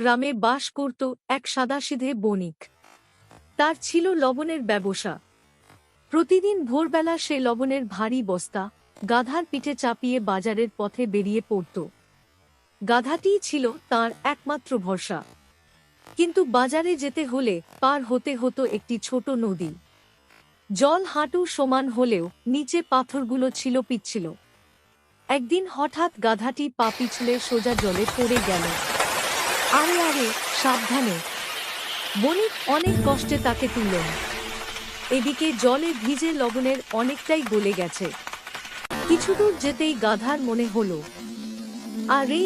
গ্রামে বাস করত এক সাদাসিধে বণিক। তার ছিল লবণের ব্যবসা। প্রতিদিন ভোরবেলা সে লবণের ভারী বস্তা গাধার পিঠে চাপিয়ে বাজারের পথে বেরিয়ে পড়ত। গাধাটিই ছিল তার একমাত্র ভরসা। কিন্তু বাজারে যেতে হলে পার হতে হতো একটি ছোট নদী। জল হাঁটু সমান হলেও নিচে পাথরগুলো ছিল পিচ্ছিল। একদিন হঠাৎ গাধাটি পা পিছলে সোজা জলে পড়ে গেল। আরে আরে, সাবধানে! বণিক অনেক কষ্টে তাকে তুললেন। এদিকে জলে ভিজে লবণের অনেকটাই গলে গেছে। কিছুদূর যেতেই গাধার মনে হলো, আরে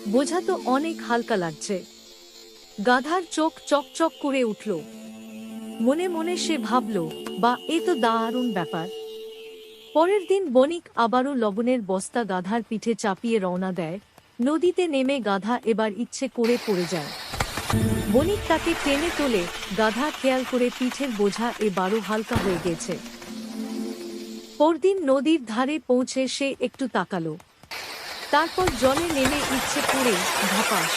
বোঝা তো অনেক হালকা লাগছে। গাধার চোখ চকচক করে উঠল। মনে মনে সে ভাবল, বা এ তো দারুণ ব্যাপার। পরের দিন বণিক আবারও লবণের বস্তা গাধার পিঠে চাপিয়ে রওনা দেয়। নদীতে নেমে গাধা এবার ইচ্ছে করে পড়ে যায়। বণিক তাকে টেনে তোলে। গাধা খেয়াল করে পিঠের বোঝা এবারও হালকা হয়ে গেছে। পরদিন নদীর ধারে পৌঁছে সে একটু তাকালো। তারপর জলে নেমে ইচ্ছে করে ধাপাস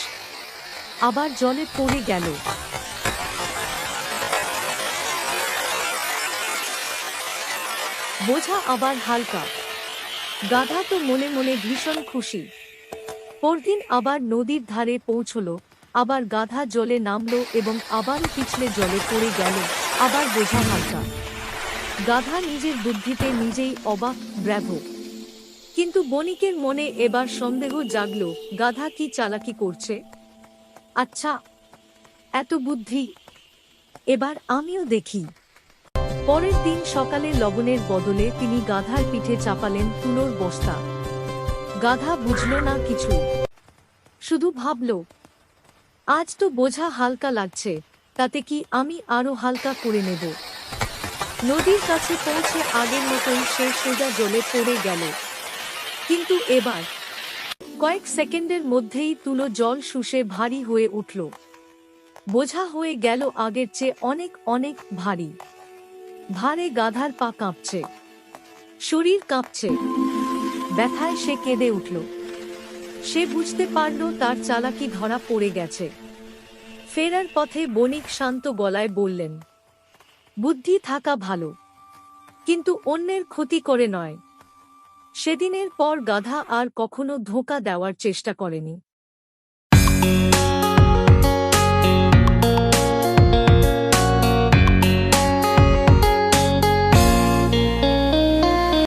আবার জলে পড়ে গেল। বোঝা আবার হালকা। গাধা তো মনে মনে ভীষণ খুশি। পরদিন আবার নদীর ধারে পৌঁছল। আবার গাধা জলে নামলো এবং আবারও পিছলে জলে পড়ে গেল। আবার বোঝা হালকা। গাধা নিজের বুদ্ধিতে নিজেই অবাক, ব্র্যাভো! কিন্তু বণিকের মনে এবার সন্দেহ জাগল, গাধা কি চালাকি করছে? আচ্ছা, এত বুদ্ধি, এবার আমিও দেখি। পরের দিন সকালে লবণের বদলে তিনি গাধার পিঠে চাপালেন তুলোর বস্তা। গাধা বুঝল না কিছু, শুধু ভাবল, আজ তো বোঝা হালকা লাগছে, তাতে কি আমি আরো হালকা করে নেব। নদীর কাছে পৌঁছে আগের মতোই সে সোজা জলে পড়ে গেল। কিন্তু এবার কয়েক সেকেন্ডের মধ্যেই তুলো জল শুষে ভারী হয়ে উঠল। বোঝা হয়ে গেল আগের চেয়ে অনেক অনেক ভারী। ভারে গাধার পা কাঁপছে, শরীর কাঁপছে, ব্যথায় সে কেঁদে উঠল। সে বুঝতে পারল তার চালাকি ধরা পড়ে গেছে। ফেরার পথে বণিক শান্ত গলায় বললেন, বুদ্ধি থাকা ভালো, কিন্তু অন্যের ক্ষতি করে নয়। সেদিনের পর গাধা আর কখনো ধোঁকা দেওয়ার চেষ্টা করেনি।